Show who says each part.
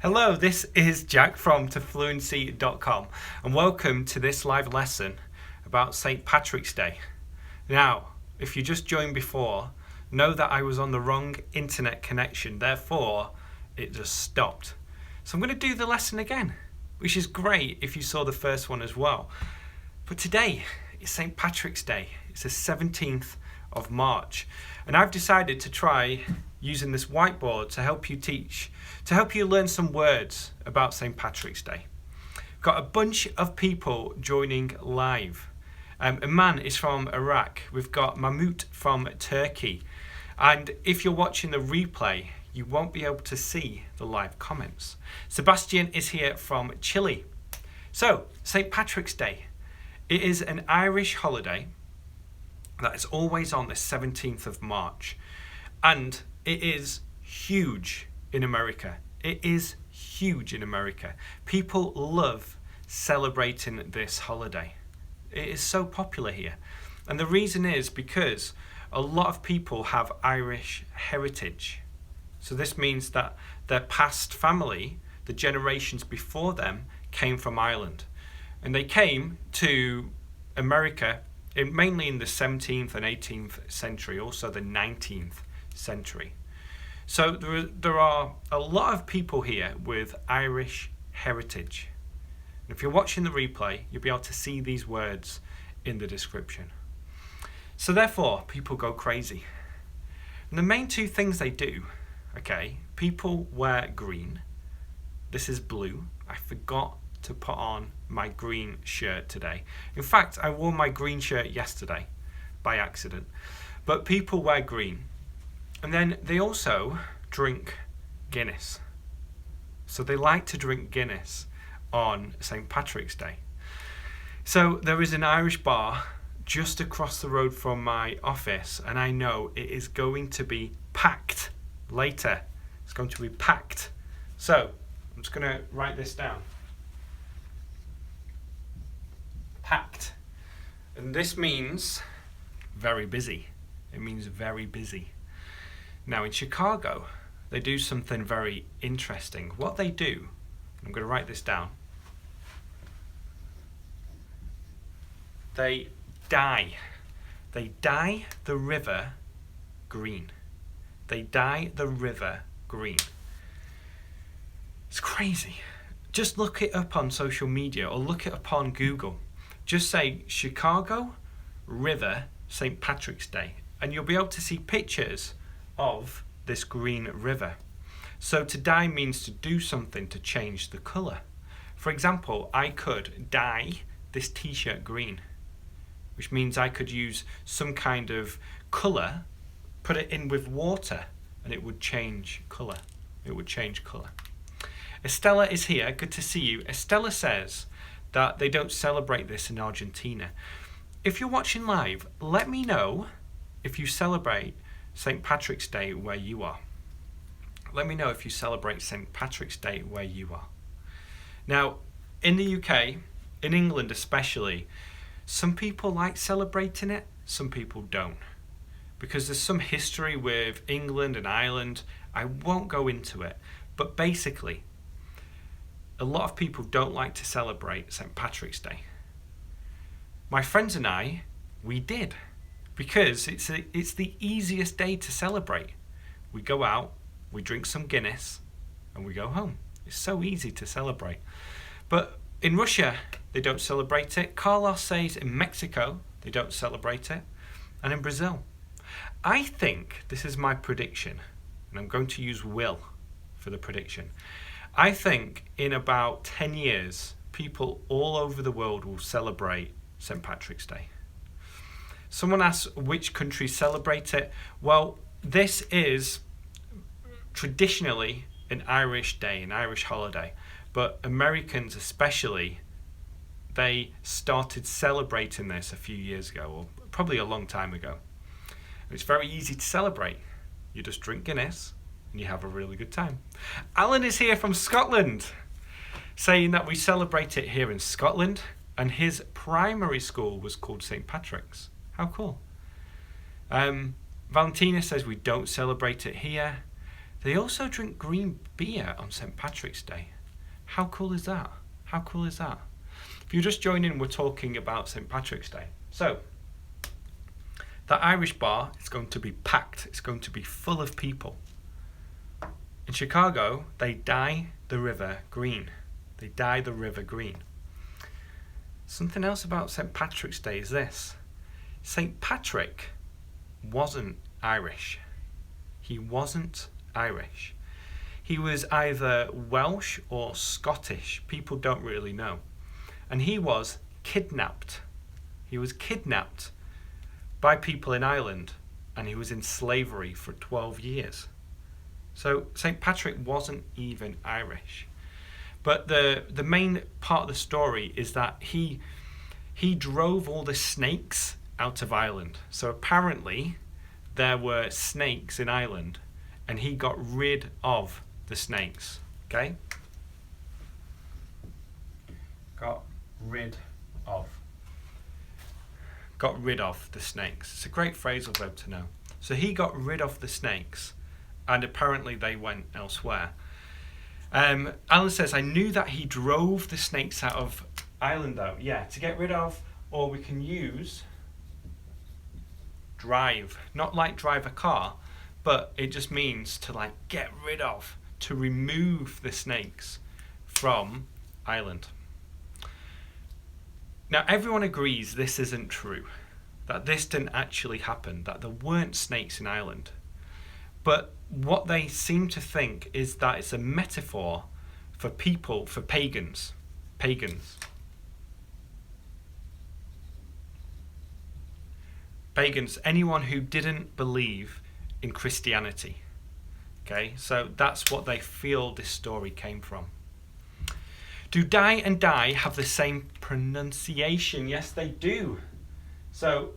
Speaker 1: Hello, this is Jack from tofluency.com and welcome to this live lesson about St. Patrick's Day. Now, if you just joined before, know that I was on the wrong internet connection, therefore it just stopped. So I'm going to do the lesson again, which is great if you saw the first one as well. But today is St. Patrick's Day. It's the 17th of March, and I've decided to try using this whiteboard to help you learn some words about St. Patrick's Day. We've got a bunch of people joining live. A man is from Iraq. We've got Mahmoud from Turkey. And if you're watching the replay, you won't be able to see the live comments. Sebastian is here from Chile. So, St. Patrick's Day. It is an Irish holiday that is always on the 17th of March. And it is huge in America. It is huge in America. People love celebrating this holiday. It is so popular here. And the reason is because a lot of people have Irish heritage. So this means that their past family, the generations before them, came from Ireland. And they came to America mainly in the 17th and 18th century, also the 19th century. So there are a lot of people here with Irish heritage. And if you're watching the replay, you'll be able to see these words in the description. So therefore, people go crazy. And the main two things they do, people wear green. This is blue. I forgot to put on my green shirt today. In fact, I wore my green shirt yesterday by accident. But people wear green. And then they also drink Guinness. So they like to drink Guinness on St. Patrick's Day. So there is an Irish bar just across the road from my office, and I know it is going to be packed later. It's going to be packed. So I'm just going to write this down. Packed. And this means very busy. It means very busy. Now in Chicago, they do something very interesting. What they do, I'm going to write this down. They dye the river green. They dye the river green. It's crazy. Just look it up on social media or look it up on Google. Just say Chicago River St. Patrick's Day and you'll be able to see pictures of this green river. So to dye means to do something to change the colour. For example, I could dye this t-shirt green, which means I could use some kind of colour, put it in with water, and it would change colour. Estella is here. Good to see you. Estella says that they don't celebrate this in Argentina. If you're watching live, let me know if you celebrate St. Patrick's Day where you are. Let me know if you celebrate St. Patrick's Day where you are. Now, in the UK, in England especially, some people like celebrating it, some people don't. Because there's some history with England and Ireland. I won't go into it. But basically, a lot of people don't like to celebrate St. Patrick's Day. My friends and I, we did. Because it's the easiest day to celebrate. We go out, we drink some Guinness, and we go home. It's so easy to celebrate. But in Russia, they don't celebrate it. Carlos says in Mexico, they don't celebrate it. And in Brazil. I think, this is my prediction, and I'm going to use will for the prediction. I think in about 10 years, people all over the world will celebrate St. Patrick's Day. Someone asks which countries celebrate it. Well, this is traditionally an Irish day, an Irish holiday. But Americans especially, they started celebrating this a few years ago, or probably a long time ago. It's very easy to celebrate. You just drink Guinness and you have a really good time. Alan is here from Scotland, saying that we celebrate it here in Scotland, and his primary school was called St. Patrick's. How cool. Valentina says we don't celebrate it here. They also drink green beer on St. Patrick's Day. How cool is that? How cool is that? If you're just joining, we're talking about St. Patrick's Day. So, that Irish bar is going to be packed. It's going to be full of people. In Chicago, they dye the river green. They dye the river green. Something else about St. Patrick's Day is this. St. Patrick wasn't Irish. He wasn't Irish. He was either Welsh or Scottish. People don't really know. And he was kidnapped. He was kidnapped by people in Ireland, and he was in slavery for 12 years. So St. Patrick wasn't even Irish. But the main part of the story is that he drove all the snakes out of Ireland. So apparently there were snakes in Ireland, and he got rid of the snakes. Okay? Got rid of the snakes. It's a great phrasal verb to know. So he got rid of the snakes, and apparently they went elsewhere. Alan says, I knew that he drove the snakes out of Ireland though. Yeah, to get rid of, or we can use drive. Not like drive a car, but it just means to like get rid of, to remove the snakes from Ireland. Now, everyone agrees this isn't true, that this didn't actually happen, that there weren't snakes in Ireland. But what they seem to think is that it's a metaphor for people, for pagans. Pagans, anyone who didn't believe in Christianity. Okay, so that's what they feel this story came from. Do die and die have the same pronunciation? Yes, they do. So